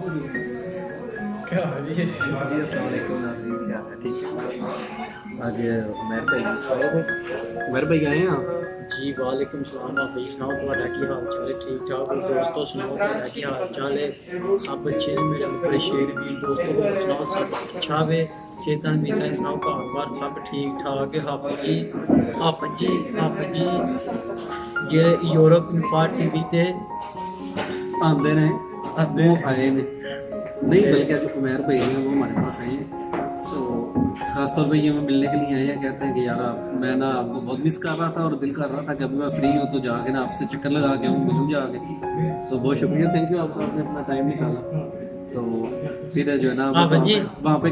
क्या हाल है? जी अस्सलाम वालेकुम नाज़रीन, क्या हाल है? ठीक है। आज उमर भाई आए थे। उमर भाई आए हैं आप? जी वालेकुम सलाम। आप भाई सुनाओ, तुम्हारा की हाल चाल है? ठीक ठाक हो दोस्तों? सुनाओ तुम्हारा की हाल चाल है? सब अच्छे ने मेरे बड़े शेर भी दोस्तों को सुनाओ, सब अच्छा वे सेहतां मीतां सुनाओ, घर बार सब ठीक ठाक है? हाफिज जी ये यूरोप पार्टी भी थे आंदे ने आते वो हैं। आए ने नहीं, बल्कि आज उमर भाई हैं वो हमारे पास आए हैं। तो ख़ासतौर पे ये हमें मिलने के लिए आए हैं। कहते हैं कि यार मैं ना आपको बहुत मिस कर रहा था और दिल कर रहा था कि अभी मैं फ्री हूँ तो जाके ना आपसे चक्कर लगा के हूँ, मिलूँ जाके। तो बहुत शुक्रिया, थैंक यू आपका, आपने अपना टाइम निकाला। तो फिर जो है ना वो हाफिज जी वहाँ पे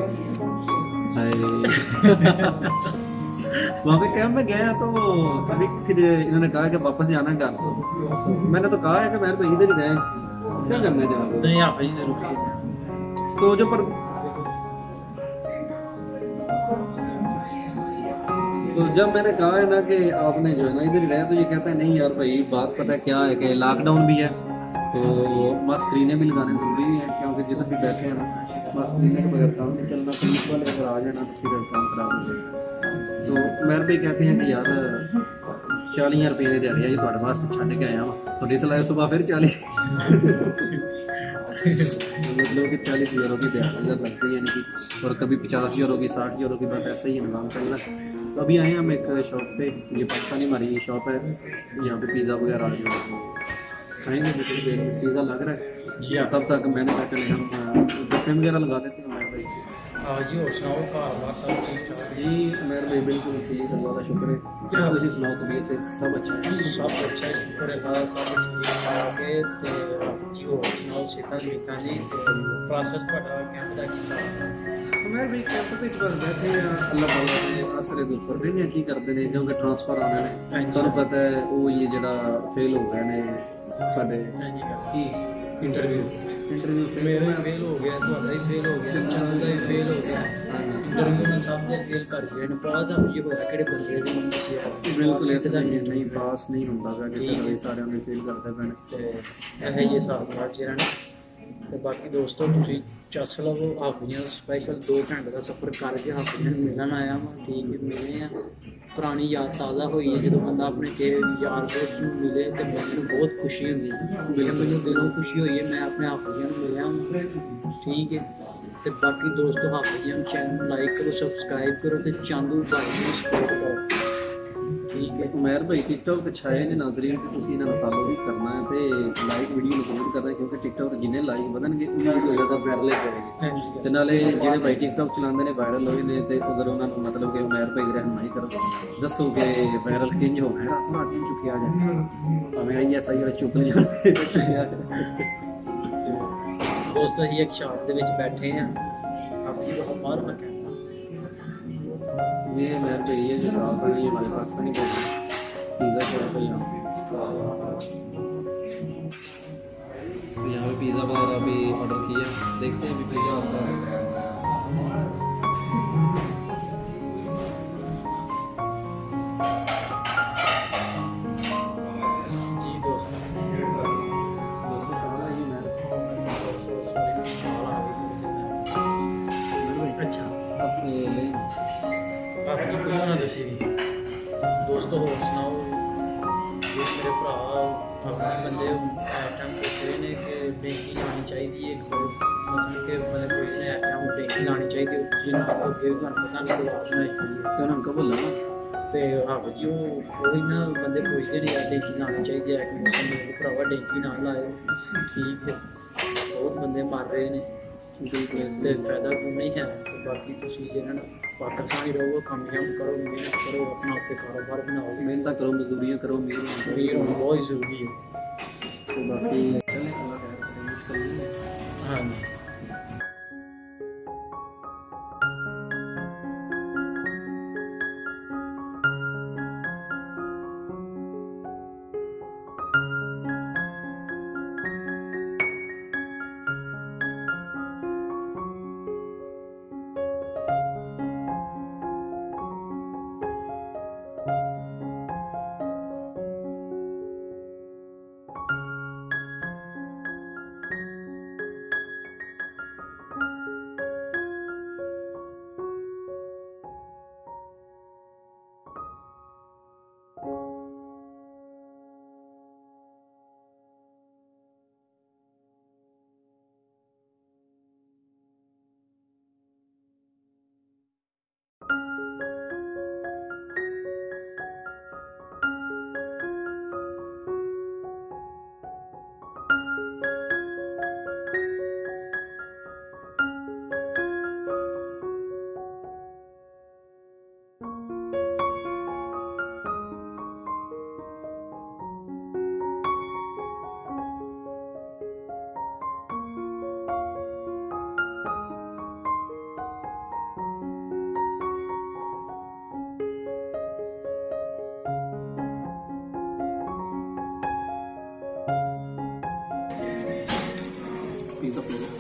हाय वहाँ पे कैंप में गया तो अभी फिर इन्होंने कहा कि वापस जाना है घर। तो मैंने तो कहा है कि मैं इधर ही रहे, क्या करना है जनाब। नहीं हाफिज जी जरूरी है। तो जो पर तो जब मैंने कहा है ना कि आपने जो है ना इधर ही रहे, तो ये कहता है नहीं यार भाई, बात पता है क्या है कि लॉकडाउन भी है तो मास्क स्क्रीनें भी लगाने ज़रूरी है, क्योंकि जिधर भी बैठे हैं ना मास्क स्क्रीनें के बगैर काम नहीं चलना। पुलिस वाले अगर आ जाए ना तो फिर काम खराब हो जाएगा। तो मैर भाई कहते हैं कि यार 40,000 रुपये की दिहाड़ी है जी, थोड़े वास्ते छड्ड के आया वा, थोड़ी सलाह सुबह फिर 40 मतलब कि 40,000 की दिहाड़ी इधर लगती है, यानी कि और कभी 50,000 की, 60,000 की, बस ऐसा ही निज़ाम चल रहा है। तो अभी आए हैं हम एक शॉप पे, ये पाकिस्तानी हमारी शॉप है, यहाँ पे पिज़्ज़ा वगैरह जो है वो खाएंगे कुछ देर में, पिज़्ज़ा लग रहा है। जी तो हाफिज तब तक मैंने कहा चले हम गप्पे वगैरह लगा लेते हैं उमर भाई। हाँ जी, और सुनाओ घर बार सब ठीक ठाक जी है? उमर भाई बिल्कुल ठीक, अल्लाह का शुक्र है। क्या तुम सुनाओ, तबीयत से सब अच्छा है? सब अच्छा है, शुक्र है अल्लाह दा, सब ठीक ठाक है। ते जी होर सुनाओ सेहतां मीतां ने ते प्रोसेस ਤੁਹਾਡਾ कैंप ਦਾ ਕੀ ਹਿਸਾਬ ਹੈ? उमर भाई कैंप ਵਿੱਚ बस बैठे हैं, अल्लाह ताला ਦੇ ਆਸਰੇ ਦੇ ਉੱਪਰ ਵੀ ਨਹੀਂ ਕੀ ਕਰਦੇ ਨੇ, ਕਿਉਂਕਿ ਟ੍ਰਾਂਸਫਰ ਆਣੇ ਨੇ। ਹਾਂਜੀ ਤੁਹਾਨੂੰ ਪਤਾ ਹੈ ਉਹ ਇਹ ਜਿਹੜਾ ਫੇਲ ਹੋ ਗਏ ਨੇ ਸਾਡੇ ਹਾਂਜੀ ਕੀ ਇੰਟਰਵਿਊ ਇੰਟਰਵਿਊ ਫੇਲ ਮੇਰਾ ਹੋਇਆ। ਵੀ ਫੇਲ ਹੋ ਗਿਆ, ਤੁਹਾਡਾ ਵੀ ਫੇਲ ਹੋ ਗਿਆ, ਚੰਦ ਦਾ ਵੀ ਫੇਲ ਹੋ ਗਿਆ, ਇੰਟਰਵਿਊ ਨਾਲ ਸਭ ਦੇ ਫੇਲ ਕਰ ਗਏ ਨੇ। ਪਤਾ ਸਾਹਿਬ ਜੀ ਹੋਇਆ ਕਿਹੜੇ ਬੰਦੇ ਦੇ ਮੈਨੂੰ ਦੱਸਿਆ ਬਿਲਕੁਲ ਕਿਸੇ ਇਸ ਦਾ ਨਹੀਂ ਨਹੀਂ ਨਹੀਂ ਪਾਸ ਨਹੀਂ ਹੁੰਦਾ ਗਾ ਕਿਸੇ ਦਾ ਵੀ, ਸਾਰਿਆਂ ਦੇ ਫੇਲ ਕਰਦੇ ਪਏ ਨੇ। ਤੇ ਇਹ ਹੀ ਹਿਸਾਬ ਬਾਤ ਜਿਹੜਾ ਨਾ। ਤੇ ਬਾਕੀ ਦੋਸਤੋ ਤੁਸੀਂ ਚੱਸ ਲਵੋ, ਹਾਫੀਆਂ ਸਪੈਸ਼ਲ 2 ਘੰਟੇ ਦਾ ਸਫ਼ਰ ਕਰਕੇ ਹਾਫੀਆਂ ਨੂੰ ਮਿਲਣ ਆਇਆ ਵਾਂ। ਠੀਕ ਹੈ, ਮਿਲੇ ਆ, ਪੁਰਾਣੀ ਯਾਦ ਤਾਜ਼ਾ ਹੋਈ ਹੈ। ਜਦੋਂ ਬੰਦਾ ਆਪਣੇ ਯਾਰ ਦੋਸਤ ਨੂੰ ਮਿਲੇ ਤੇ ਬੰਦੇ ਨੂੰ ਬਹੁਤ ਖੁਸ਼ੀ ਹੁੰਦੀ ਹੈ। ਮੈਨੂੰ ਦਿਲੋਂ ਖੁਸ਼ੀ ਹੋਈ ਹੈ, ਮੈਂ ਆਪਣੇ ਹਾਫੀਆਂ ਨੂੰ ਮਿਲਿਆ ਵਾਂ। ਠੀਕ ਹੈ, ਤੇ ਬਾਕੀ ਦੋਸਤੋ ਹਾਫੀਆਂ ਨੂੰ ਚੈਨਲ ਨੂੰ ਲਾਈਕ ਕਰੋ, ਸਬਸਕ੍ਰਾਈਬ ਕਰੋ ਤੇ ਚਾਂਦੂ ਭਾਈ ਨੂੰ ਸਪੋਰਟ ਕਰੋ। ਠੀਕ ਹੈ ਉਮਰ ਭਾਈ ਟਿਕਟੌਕ ਤੇ ਛਾਏ ਨੇ ਨਾਜ਼ਰੀਨ, ਤੇ ਤੁਸੀਂ ਇਹਨਾਂ ਨੂੰ ਫਾਲੋ ਵੀ ਕਰਨਾ ਹੈ ਤੇ ਲਾਈਕ ਵੀਡੀਓ ਨੂੰ ਜ਼ਰੂਰ ਕਰਨਾ, ਕਿਉਂਕਿ ਟਿਕਟੌਕ ਤੇ ਜਿੰਨੇ ਲਾਈਕ ਵਧਣਗੇ ਉਨੀ ਵੀਡੀਓ ਜ਼ਿਆਦਾ ਵਾਇਰਲ ਹੋਏਗੀ। ਹਾਂਜੀ ਤੇ ਨਾਲੇ ਜਿਹੜੇ ਭਾਈ ਟਿਕਟੌਕ ਚਲਾਉਂਦੇ ਨੇ ਵਾਇਰਲ ਹੋਏ ਨੇ, ਤੇ ਉਧਰ ਉਹਨਾਂ ਨੂੰ ਮਤਲਬ ਕਿ ਉਮਰ ਭਾਈ ਰਹਿਨਮਾਈ ਕਰੋ, ਦੱਸੋ ਕਿ ਵਾਇਰਲ ਕਿੰਜ ਹੋਣਾ ਹੈ। ਰਾਤ ਰਾਤ ਹੀ ਚੁੱਕਿਆ ਜਾਏ, ਭਾਵੇਂ ਆਈਐਸਆਈ ਵਾਲੇ ਚੁੱਕ ਲਿਆ ਚੁੱਕਿਆ ਜਾਏ। ਦੋਸਤੋ ਅਸੀਂ ਇੱਕ ਸ਼ਾਪ ਦੇ ਵਿੱਚ ਬੈਠੇ ਆ, ਕਾਫੀ ਬਾਹਰ ਮੈਂ ਕਹਿੰਦਾ ये मैं भाई ये जो शॉप है ये हमारे पाकिस्तानी पिज़्ज़ा शॉप है यहाँ। तो यहाँ पे पिज़्ज़ा वगैरह भी ऑर्डर किया, देखते हैं अभी पिज़्ज़ा आता है। जी दोस्तों। दोस्तों कहाँ है ये मैं अच्छा अब ये ले काफी कुछ ना दसी दोस्तों, होर सुनाओ। ये मेरे भरा अपने बंदे टाइम पूछ रहे हैं कि बेंकी लानी चाहिए मतलब कि मतलब कोई ने टाइम बेंकी लानी चाहिए जिन्ना अगे भी पता नहीं दवा बनाई तो ना हमको बोला ਤੇ ਹਾਂ ਜੀ ਉਹ ਨਾ ਬੰਦੇ ਪੁੱਛਦੇ ਨੇ ਯਾਰ ਡੇਂਕੀ ਲਾਉਣੀ ਚਾਹੀਦੀ ਹੈ ਕਿ ਮੌਸਮ ਮੇਰੇ ਭਰਾਵਾ ਡੇਂਕੀ ਨਾ ਲਾਇਓ। ਠੀਕ ਹੈ, ਬਹੁਤ ਬੰਦੇ ਮਰ ਰਹੇ ਨੇ ਤੇ ਫਾਇਦਾ ਕੋਈ ਨਹੀਂ ਹੈ। ਤੇ ਬਾਕੀ ਤੁਸੀਂ ਜਿਹਨਾਂ ਨੂੰ ਪਾਕਿਸਤਾਨ ਹੀ ਰਹੋ, ਕਾਮਯਾਬ ਕਰੋ, ਮਿਹਨਤ ਕਰੋ, ਆਪਣਾ ਉੱਥੇ ਕਾਰੋਬਾਰ ਬਣਾਓ। मेहनत करो, मजदूरियाँ करो, ਅਮੀਰ ਹੋਣਾ ਬਹੁਤ ਜ਼ਰੂਰੀ ਹੈ। तो बाकी चले अल्लाह खैर करे, मुश्किल नहीं है। ਹਾਂਜੀ। ਪੀਸ ਆਪਣੇ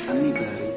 ਠੰਡੀ ਪੈ ਰਹੀ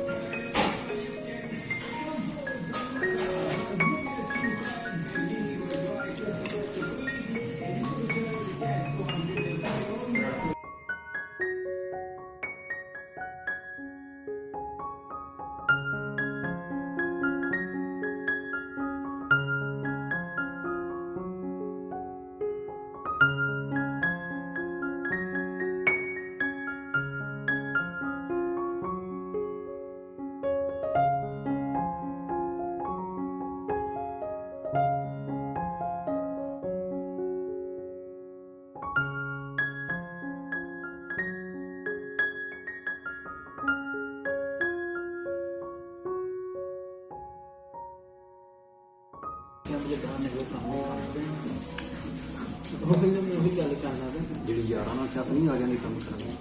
ਜਿਹੜੀ ਯਾਰਾਂ ਨਾਲ ਚੱਸ ਨਹੀਂ ਆ ਜਾਂਦੀ ਕੰਮ ਕਰਨ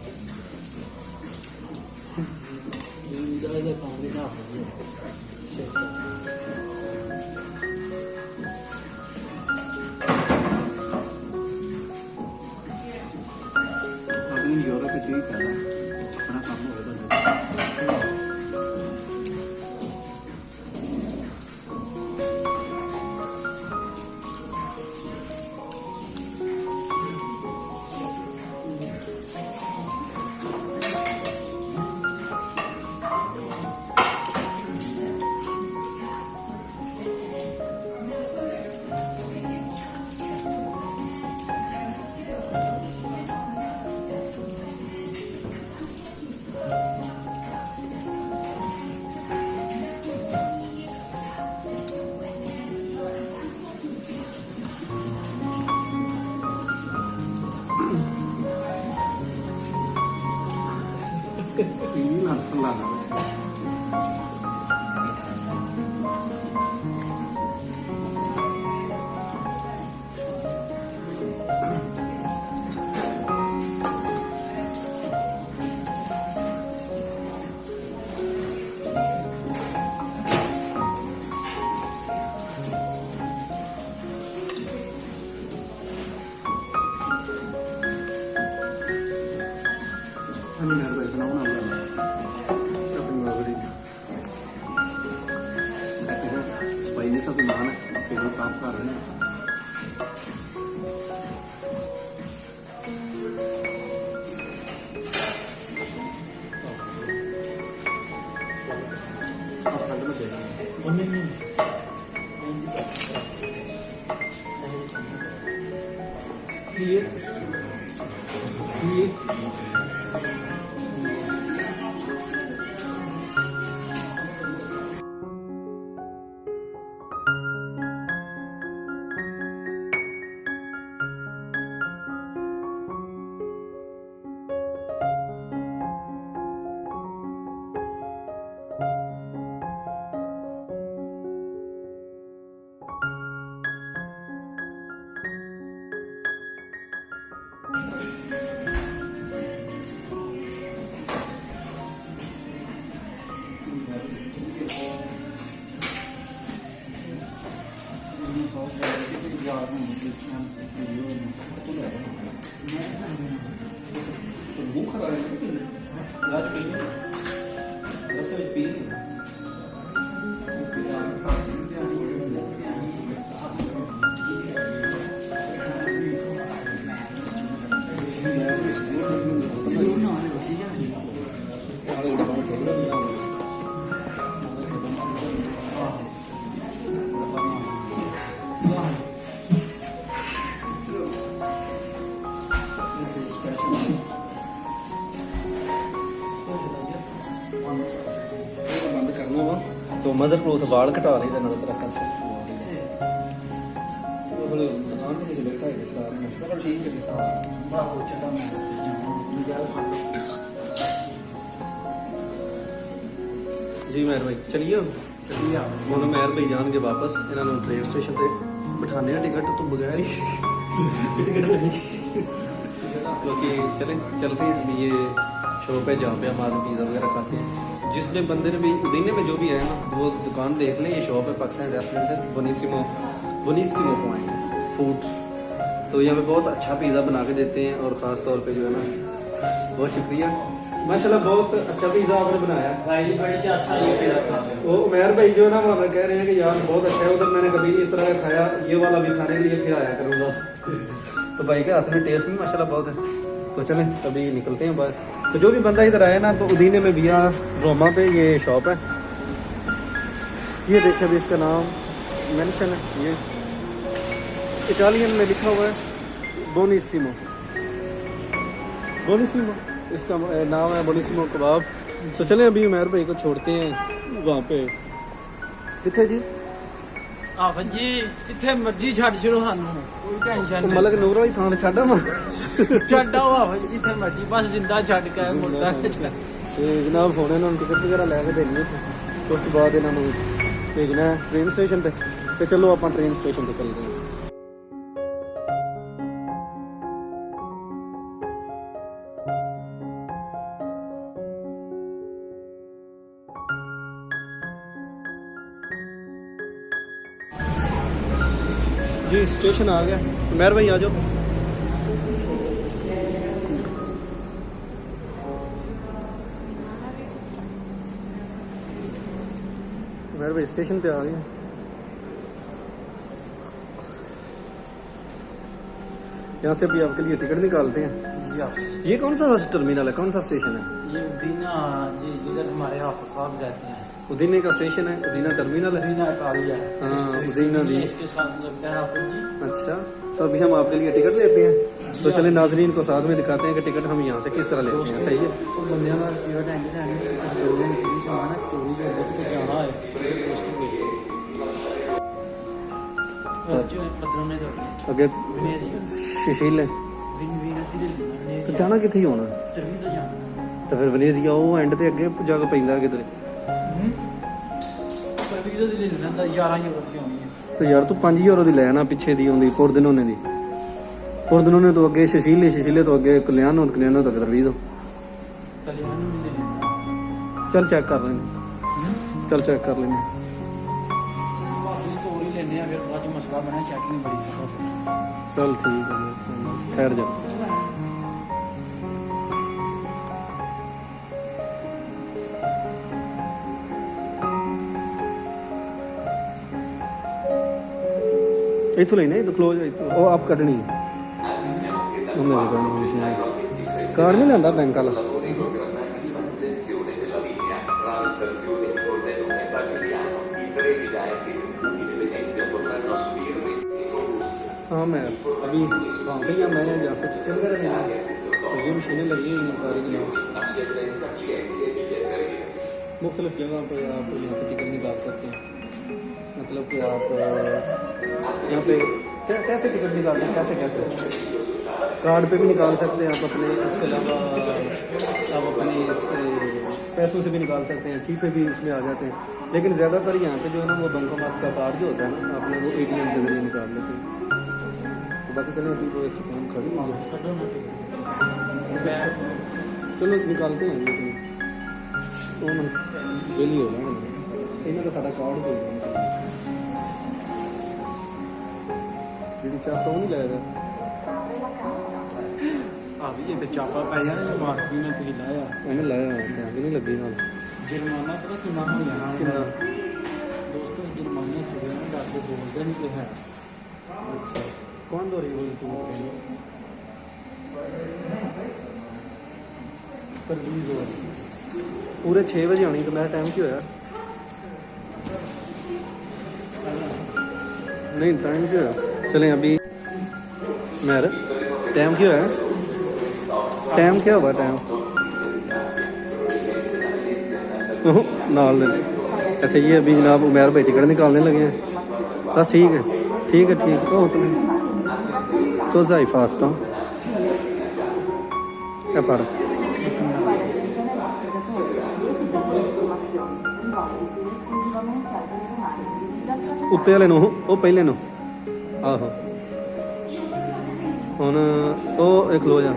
ਅਗਲੀ ਯੂਰਪ ਵਿੱਚ ਹੀ ਪੈਣਾ ਆਪਣਾ ਕੰਮ ਹੋਵੇਗਾ ini langsung lah ini satu mana kita saaf कर रहे हैं करना वा तो मजर क्लोथ वाल घटा ਲਈ ਦਾ ਨਾਲ ਤੇਰਾ ਖਰਚ ਉਹ ਫਿਰ ਦੁਕਾਨ ਤੇ ਕਿਸੇ ਬੈਠਾ ਹੈ ਚਲੋ ਠੀਕ ਹੈ ਹਾਂ ਬਾਹਰ ਚੱਲਦਾ ਮੈਂ ਗੱਲ ਕਰ जी मेहर भाई चलिए ਚਲੀ ਆ ਹੁਣ मेहर भाई ਜਾਣਗੇ ਵਾਪਸ ਇਹਨਾਂ ਨੂੰ ਟ੍ਰੇਨ ਸਟੇਸ਼ਨ ਤੇ ਬਿਠਾਣੇ ਆ ਟਿਕਟ ਤੋਂ ਬਗੈਰ ही टिकट लगी क्योंकि चलते हैं अभी ये शॉप है जहाँ पे हम आते पिज़्ज़ा वगैरह खाते हैं जिसने बंदे ने भी उदीने में जो भी है ना वो दुकान देख लें ये शॉप है पाकिस्तान रेस्टोरेंट है बोनिसिमो पॉइंट फूड तो यहाँ पे बहुत अच्छा पिज़्ज़ा बना के देते हैं और ख़ास तौर पे जो है ना बहुत शुक्रिया माशाल्लाह बहुत अच्छा पिज़्ज़ा आपने बनाया भाई बड़ी चासा ये मेरा खा वो मेहर भाई जो है ना वो हमें कह रहे हैं कि यार बहुत अच्छा है उधर मैंने कभी नहीं इस तरह का खाया ये वाला भी खाने के लिए फिर आया करूँगा तो भाई के हाथ में टेस्ट भी माशाल्लाह बहुत है तो चलें अभी निकलते हैं बाहर तो जो भी बंदा इधर आया ना तो उदीने में भैया रोमा पे ये शॉप है ये देखें अभी इसका नाम मेंशन है ये इटालियन में लिखा हुआ है बोनिसिमो इसका नाम है बोनिसिमो कबाब तो चलें अभी मेहर भाई को छोड़ते हैं वहाँ पे कितने जी ਆਹ ਜੀ ਇੱਥੇ ਮਰਜੀ ਛੱਡ ਛੜੋ ਸਾਨੂੰ ਕੋਈ ਟੈਨਸ਼ਨ ਨਹੀਂ ਮਲਕ ਨੂਰ ਵਾਲੀ ਥਾਂ ਤੇ ਛੱਡਾ ਮੈਂ ਛੱਡਾ ਆਹ ਜੀ ਜਿੱਥੇ ਮਰਜੀ ਬਸ ਜਿੰਦਾ ਛੱਡ ਕੇ ਮੁਰਦਾ ਤੇ ਜਨਾਬ ਹੁਣ ਇਹਨਾਂ ਨੂੰ ਟਿਕਟ ਵਗੈਰਾ ਲੈ ਕੇ ਦੇਣੀ ਹੈ ਉਸ ਤੋਂ ਬਾਅਦ ਇਹਨਾਂ ਨੂੰ ਭੇਜਣਾ ਹੈ ਟ੍ਰੇਨ ਸਟੇਸ਼ਨ ਤੇ ਚਲੋ ਆਪਾਂ ਟ੍ਰੇਨ ਸਟੇਸ਼ਨ ਤੇ ਚੱਲਦੇ ਹਾਂ जी स्टेशन आ गया तो मेहर भाई आ जाओ मेहर भाई स्टेशन पे आ गए यहाँ से अभी आपके लिए टिकट निकालते हैं ये कौन सा टर्मिनल है कौन सा स्टेशन है ये उदीना जी जिधर हमारे हाफिज साहब रहते हैं उदीने का स्टेशन है उदीना टर्मिनल है उदीना कालिया हाँ उदीना दी इसके साथ लगता है हाफिज जी अच्छा तो अभी हम आपके लिए टिकट लेते हैं तो चले नाजरीन को साथ में दिखाते हैं कि टिकट हम यहाँ से किस तरह लेते हैं सही है बंदियां का टिकट है कि बंदियां की जाना चोरी करके तो जाना है टेस्ट के जो पत्रों में तो अगे मैं जी सुशील है बिन बिन सिरे तो जाना किथे ही होना सर्विस से जाना तो फिर वनेजिया वो एंड ते अगे जाके पैंदा किधर सर्विस से ले लेना 11 यूरो की होनी है तो यार तू 5 यूरो दी ले ना पीछे दी आंदी पुरदनोने दी पुरदनोने तो अगे शशीले तो अगे कल्याण तक सर्विस तलियान में ले लेना चल चेक कर लेंगे चल चेक कर लेंगे बाकी तोड़ ही लेने हैं फिर बाद में मसला बना चेक नहीं बड़ी चल ठीक है ठहर जा इतों लेना तो क्लोज वो आप कटनी कार्ड नहीं लाता बैंक वाला हाँ मैं अभी वहाँ पे या मैं जहाँ से टिकट वगैरह लेना तो ये मशीनें लगी हुई हैं सारी जगह मुख्तलिफ जगह पर आप यहाँ से टिकट निकाल सकते हैं मतलब कि आप यहाँ पे कैसे टिकट निकालते हैं कैसे कार्ड पे भी निकाल सकते हैं आप अपने इसके अलावा आप अपने पैसों से भी निकाल सकते हैं फीफे भी इसमें आ जाते हैं लेकिन ज़्यादातर यहाँ पे जो है ना वो बैंकोमात का कार्ड जो होता है ना आपने वो ATM के जरिए निकाल लेते हैं तो बाकी चलो अभी वो एक सेकंड खड़ी चलो निकालते हैं तो डेली होगा इन्हें तो सारा कार्ड दे जी चासा नहीं लाया अभी ये तो चापा पाया ना मार्केट में तो लाया मैंने लाया चाबी नहीं लगी ना जुर्माना पता कितना हो जाना दोस्तों जुर्माने चुके हैं डरते बोलते नहीं कि है अच्छा कौन दो रही हुई तुम पूरे 6 बजे आनी तो मेरा टाइम क्यों होया नहीं टाइम क्यों होया चलें अभी मेरा टाइम क्यों है टाइम क्या हुआ टाइम नाल दे अच्छा ये अभी जनाब उमैर भाई टिकट निकालने लगे हैं। बस ठीक है ठीक है ठीक है। तो जाई फास्ता है पर उत्ते वाले ਨੂੰ ਉਹ ਪਹਿਲੇ ਨੂੰ ਆਹੋ ਹੁਣ ਉਹ ਇੱਕ ਖਲੋ ਜਾ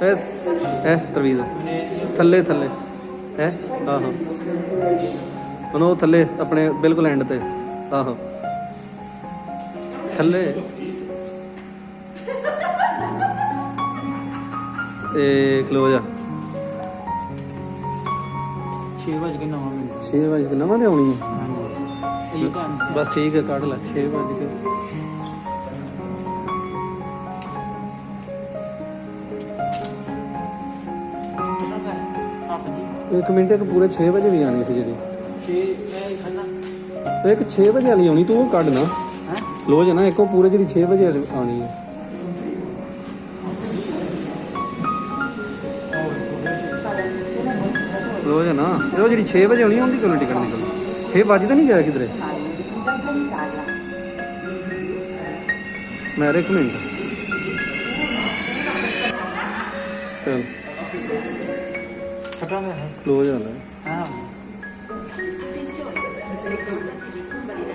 ਇਹ ਤਰਵੀਜ਼ ਥੱਲੇ ਥੱਲੇ ਹੈ ਆਹੋ ਹੁਣ ਉਹ ਥੱਲੇ ਆਪਣੇ ਬਿਲਕੁਲ ਐਂਡ ਤੇ ਆਹੋ ਥੱਲੇ ਇਹ ਖਲੋ ਜਾ 6 ਵਜੇ ਕੇ ਨਵਾਂ ਮਿੰਟ 6 ਵਜੇ ਨਵਾਂ ਤੇ ਆਉਣੀ ਹੈ ਇਹ ਟਾਈਮ बस ठीक है काट ला 6 बजे के एक मिनट एक पूरे 6 बजे भी आनी सी जी 6 ਮੈਂ ਖੰਨਾ तो एक 6 बजे वाली आनी तू वो काट ना ਹੈ लो जाना एक पूरे जी 6 बजे आनी है लो जाना ये जी 6 बजे आनी उनकी क्यों टिकट निकल 6 बजे तो नहीं गया किधरे मेरे एक मिनट चल ਖਟਾ ਮੈਂ ਹੈ क्लोज हाल है ਹਾਂ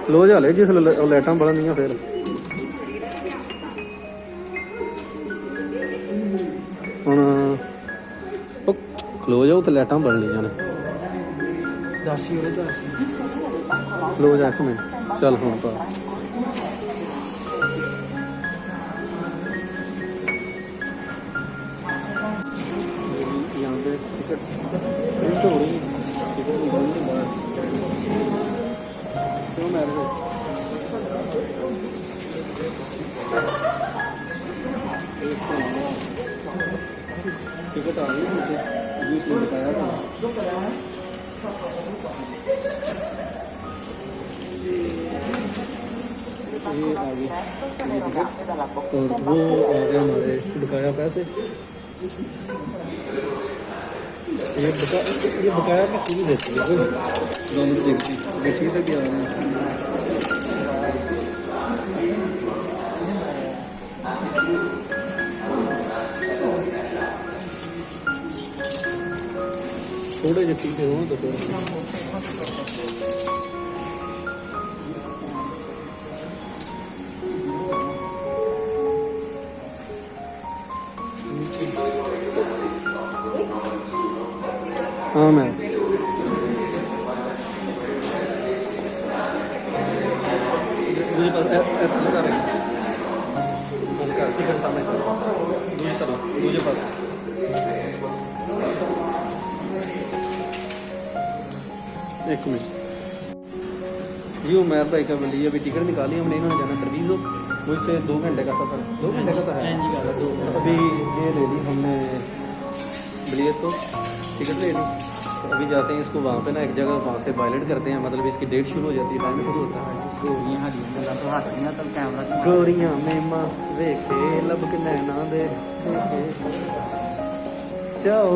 क्लोज हाल है जिस लाइटां बढ़नियां फिर हुण क्लोज हो तो लाइटां बढ़नियां ने ਦਾਸੀ ਉਹਦੇ ਦਾਸੀ क्लोज एक मिनट चल हुण तो यहाँ पे टिकट्स प्रिंट हो रही हैं टिकट निकलने के बाद क्यों मैरिज टिकट आ गई मुझे अभी इसने बताया था ये आ गई और वो आ गए हमारे बकाया पैसे ये बकाया की पूरी देती है दोनों देखती देखिए तक भी आ रहे हैं थोड़े जो पीछे हो तो फिर हाँ मैं दूसरी पास लगा रहे टिकट सामने दूसरी तरफ दूसरे पास एक मिनट जी उमैर भाई का मिली अभी टिकट निकाली हमने इन्होंने जाना तरवीज़ मुझसे 2 घंटे का सफ़र 2 घंटे का तो है अभी ये ले ली हमने बलियत तो टिकट ले ली तो अभी जाते हैं इसको वहाँ पे ना एक जगह वहाँ से वायलेट करते हैं मतलब इसकी डेट शुरू हो जाती है टाइम शुरू होता है ਗੋਰੀਆਂ ਹਰੀਆਂ ਗੱਲਾਂ ਤੋਂ ਹੱਥ ਨਾ ਤਾਂ ਕੈਮਰਾ गोरियां मेमा वेखे लब के नैना दे जाओ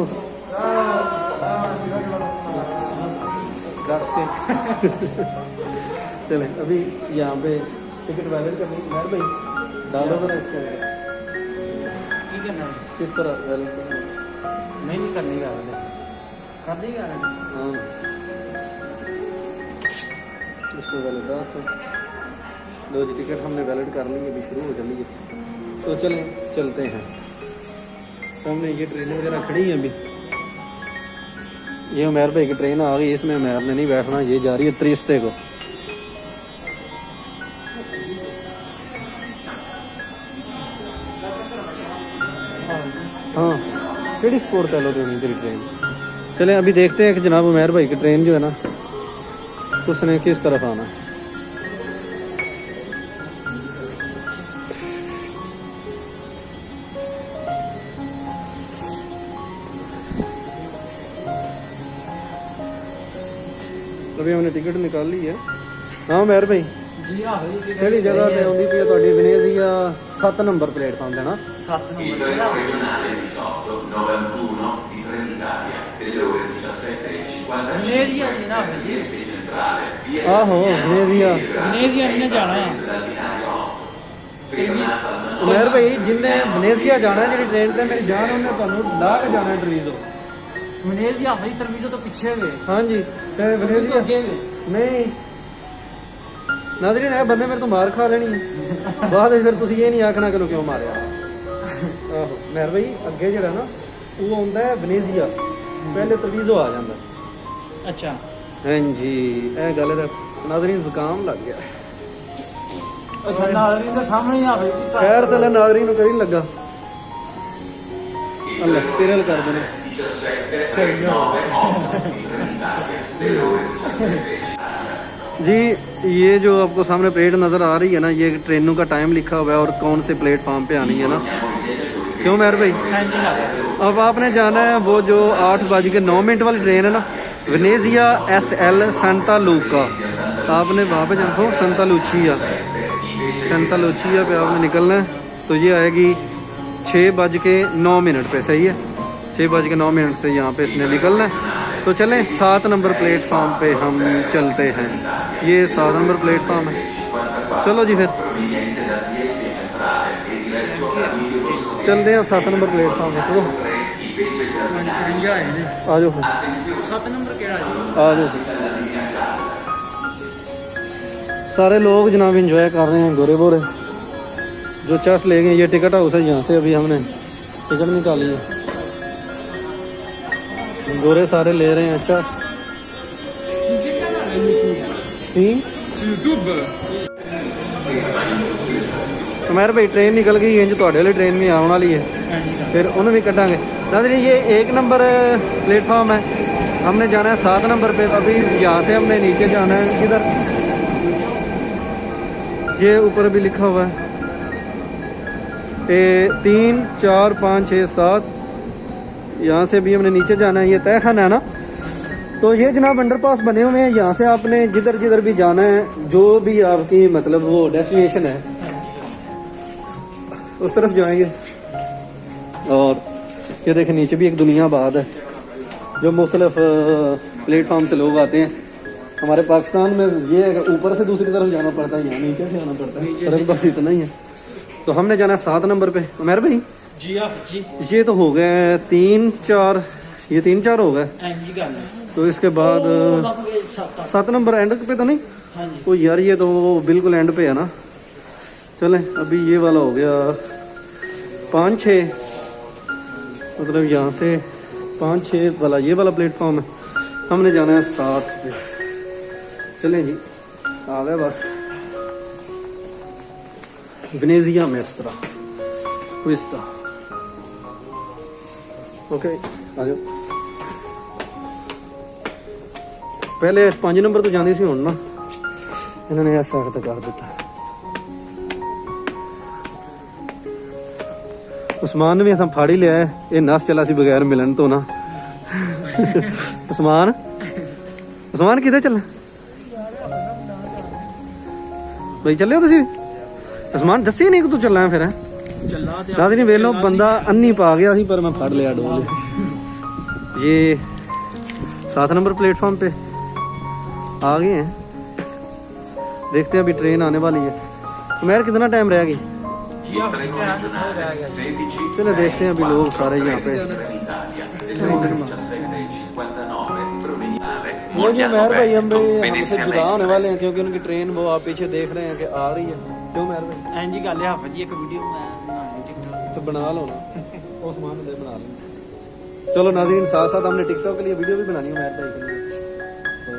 चले अभी यहाँ पे टिकट वैलिड करनी मेहर भाई डालो जरा इसके अंदर ਕੀ ਕਰਨਾ किस तरह वैलिड करना ਨਹੀਂ ਨਹੀਂ ਕਰਨੀ ਗੱਲ ਕਰ ਦੇਗਾ हाँ इसको वैलिड लो जी टिकट हमने वैलिड कर ली अभी शुरू हो चलिए तो चलें चलते हैं सामने ये ट्रेनें वगैरह खड़ी हैं अभी ये उमैर भाई की ट्रेन आ गई इसमें उमैर ने नहीं बैठना ये जा रही है त्रिस्ते को हाँ केड़ी स्पोर्ट कह लो होनी तेरी ट्रेन चलें अभी देखते हैं कि जनाब उमैर भाई की ट्रेन जो है ना उसने किस तरफ आना अभी हमने टिकट निकाल ली है हाँ उमैर भाई ਜੀ ਆਹੋ ਜੀ ਕਿਹੜੀ ਜਗ੍ਹਾ ਤੇ ਆਉਂਦੀ ਪਈ ਤੁਹਾਡੀ ਵੈਨੇਜ਼ੀਆ 7 ਨੰਬਰ ਪਲੇਟਫਾਰਮ ਤੇ ਨਾ 7 number regionale 1891 di Trenitalia delle ore 17:50 वेनेजिया दी ना जी, आहो वेनेजिया वेनेजिया ने जाना है। उमर भाई जिन्हें वेनेजिया जाना है जी ट्रेन से मेरी जान उन्हें तुहानू ला के जाना है ट्रीजो। वेनेजिया भाई तरमीजो तो पीछे वे, हाँ जी ते वेनेजिया अगे वे। नहीं नाज़रीन है बंदे मेरे तो मार खा लेनी है बाद में फिर तुसी ये नहीं आखना कि क्यों मारे आहो मेहर भाई अगे जरा ना वो आंदा है वेनेजिया पहले तरवीजो आ जाता। अच्छा हाँ जी यह गल है नाज़रीन जुकाम लग गया अच्छा नाज़रीन के सामने ही आ भाई खैर चले नाज़रीन को कहीं लगा अल्लाह तेरे कर देने सही है। जी ये जो आपको सामने प्लेट नज़र आ रही है ना ये ट्रेनों का टाइम लिखा हुआ है और कौन से प्लेटफॉर्म पे आनी है ना क्यों मेहर भाई अब आपने जाना है वो जो 8:09 वाली ट्रेन है ना वेनेजिया SL सेंटा लूका आपने वहाँ पे जाना हो सेंटा लूचिया पे आपने निकलना है तो ये आएगी 6:09 पे सही है 6:09 से यहाँ पे इसने निकलना है तो चलें 7 नंबर प्लेटफॉर्म पे हम चलते हैं ये 7 नंबर प्लेटफॉर्म है चलो जी फिर चलते हैं 7 नंबर प्लेटफॉर्म पे तो आ जाओ फिर 7 नंबर केड़ा जी आ जाओ सारे लोग जनाब इंजॉय कर रहे हैं गोरे बोरे जो चस ले गए ये टिकट हाउस है यहाँ से अभी हमने टिकट निकाली है गोरे सारे ले रहे हैं चस सी YouTube मेरे भाई ट्रेन निकल गई इंज थोड़े वाली ट्रेन भी आने वाली है फिर उन्हें भी कटांगे नाज़रीन ये 1 नंबर प्लेटफॉर्म है हमने जाना है 7 नंबर पे अभी यहाँ से हमने नीचे जाना है किधर ये ऊपर भी लिखा हुआ है 3 4 5 6 7 यहाँ से भी हमने नीचे जाना है ये तय खाना है ना तो ये जनाब अंडरपास बने हुए हैं यहाँ से आपने जिधर जिधर भी जाना है जो भी आपकी मतलब वो डेस्टिनेशन है उस तरफ जाएंगे और ये देखें नीचे भी एक दुनिया बाद है जो मुख्तलिफ प्लेटफॉर्म से लोग आते हैं हमारे पाकिस्तान में ये है कि ऊपर से दूसरी तरफ जाना पड़ता है यहाँ नीचे से आना पड़ता है फर्क बस इतना ही है तो हमने जाना है 7 नंबर पे उमर भाई जी आप जी ये तो हो गए 3 4 ये 3 4 हो गए एंजी गल तो इसके बाद 7 नंबर एंड पे तो नहीं हां जी तो यार ये तो बिल्कुल एंड पे है ना चलें अभी ये वाला हो गया 5 6 मतलब यहाँ से 5 6 वाला ये वाला प्लेटफॉर्म है हमने जाना है 7 पे चलें जी आ गए बस वेनेजिया मेस्त्रा क्विस्टा ओके आ जाओ पहले 5 नंबर तो जानी सी हुण ना इन्होंने ऐसा साइड कर दिता उस्मान ने भी असा फाड़ी लिया है ये नस चला सी बगैर मिलन तो ना उस्मान उस्मान किधर चलना भाई चले हो तुसी उस्मान दसी नहीं कि तू चलना है फिर चला दे नाज़रीन वेलो बंदा अन्नी पा गया सी पर मैं फड़ लिया डोल ये 7 नंबर प्लेटफॉर्म पे आ गए हैं देखते हैं अभी ट्रेन आने वाली है उमर कितना टाइम रह गई जी आप चलो देखते हैं अभी लोग सारे यहाँ पे मुझे मेहर भाई हम भी हमसे जुदा होने वाले हैं क्योंकि उनकी ट्रेन वो आप पीछे देख रहे हैं कि आ रही है क्यों मेहर भाई एंजी गल है हाफिज जी एक वीडियो मैं बनानी टिकटॉक तो बना लो ना उस्मान ने बना लो चलो नाज़रीन साथ साथ हमने टिकटॉक के लिए वीडियो भी बनानी है मेहर भाई के लिए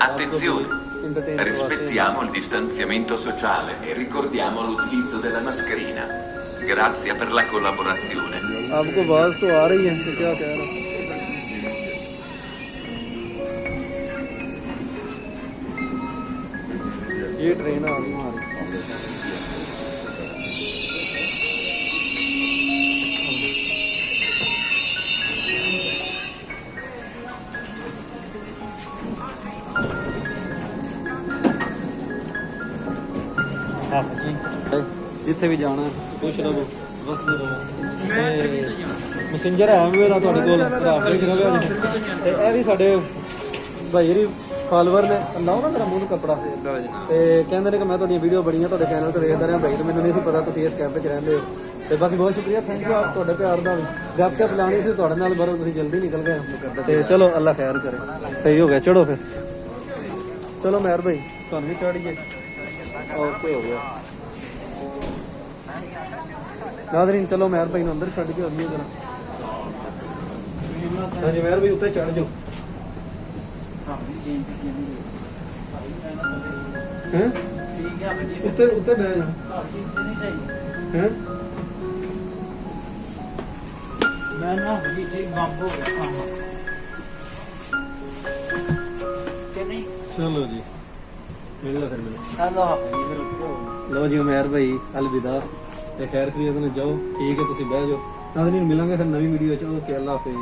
Attenzione, rispettiamo il distanziamento sociale e ricordiamo l'utilizzo della mascherina. Grazie per la collaborazione. आपको आवाज तो आ रही है तो क्या कह रहा ये ट्रेन आ गई हमारी जिथे भी जाना खुश रहो वसदे रहो मैसेंजर है मेरा ਤੁਹਾਡੇ ਕੋਲ ਰਾਫਟ ਲਿਖ ਰਿਹਾ ਜੀ ਤੇ ਇਹ ਵੀ ਸਾਡੇ ਭਾਈ ਜੀ ਫਾਲੋਅਰ ਨੇ ਲਾਓ ਨਾ ਮੇਰਾ ਮੂੰਹ ਨੂੰ ਕੱਪੜਾ ਤੇ ਕਹਿੰਦੇ ਨੇ ਕਿ ਮੈਂ ਤੁਹਾਡੀਆਂ ਵੀਡੀਓ ਬੜੀਆਂ ਤੁਹਾਡੇ ਚੈਨਲ ਤੇ ਵੇਖਦਾ ਰਿਹਾ ਭਾਈ, ਤੇ ਮੈਨੂੰ ਨਹੀਂ ਸੀ ਪਤਾ ਤੁਸੀਂ ਇਸ ਕੈਂਪ 'ਚ ਰਹਿੰਦੇ ਹੋ। ਤੇ ਬਾਕੀ ਬਹੁਤ ਸ਼ੁਕਰੀਆ, ਥੈਂਕ ਯੂ ਆਪ ਤੁਹਾਡੇ ਪਿਆਰ ਦਾ ਵੀ। ਗੱਪਸ਼ਪ ਲਾਉਣੀ ਸੀ ਤੁਹਾਡੇ ਨਾਲ, ਪਰ ਤੁਸੀਂ ਜਲਦੀ ਨਿਕਲ ਗਏ। ਤੇ ਚਲੋ ਅੱਲਾ ਖੈਰ ਕਰੇ, ਸਹੀ ਹੋ ਗਿਆ। ਚੜੋ ਫਿਰ, ਚਲੋ ਮਹਿਰ ਭਾਈ ਤੁਹਾਨੂੰ ਵੀ ਚੜੀਏ। ਓਕੇ ਹੋ ਗਿਆ ਨਾਜ਼ਰੀਨ, ਚਲੋ ਮਹਿਰ ਭਾਈ ਨੂੰ ਅੰਦਰ ਛੱਡ ਕੇ ਆਈਏ ਜਰਾ। ਹਾਂਜੀ ਮਹਿਰ ਭਾਈ ਉੱਤੇ ਚੜ ਜਾਓ। ਹੈ ਠੀਕ ਹੈ ਭਾਜੀ, ਉੱਤੇ ਉੱਤੇ ਬਹਿ ਜਾ। ਨਹੀਂ ਸਹੀ ਹੈ ਮੈਂ ਨਾ ਜੀ ਜੀ ਬੰਬ ਹੋ ਗਿਆ ਕੰਮ ਕਿ ਨਹੀਂ। ਚਲੋ ਜੀ ਮਿਲਦਾ ਫਿਰ ਮੈਨੂੰ। ਅੱਲਾ ਹਾਫਿਜ਼, ਫਿਰ ਲੋ ਜੀ ਉਮਰ ਭਾਈ ਅਲਵਿਦਾ ਤੇ ਖੈਰ ਖਰੀਦ ਨੂੰ ਜਾਓ। ਠੀਕ ਹੈ ਤੁਸੀਂ ਬਹਿ ਜਾਓ। ਨਾਜ਼ਰੀਨ ਮਿਲਾਂਗੇ ਫਿਰ ਨਵੀਂ ਵੀਡੀਓ ਚ। ਓਕੇ ਅੱਲਾ ਹਾਫਿਜ਼।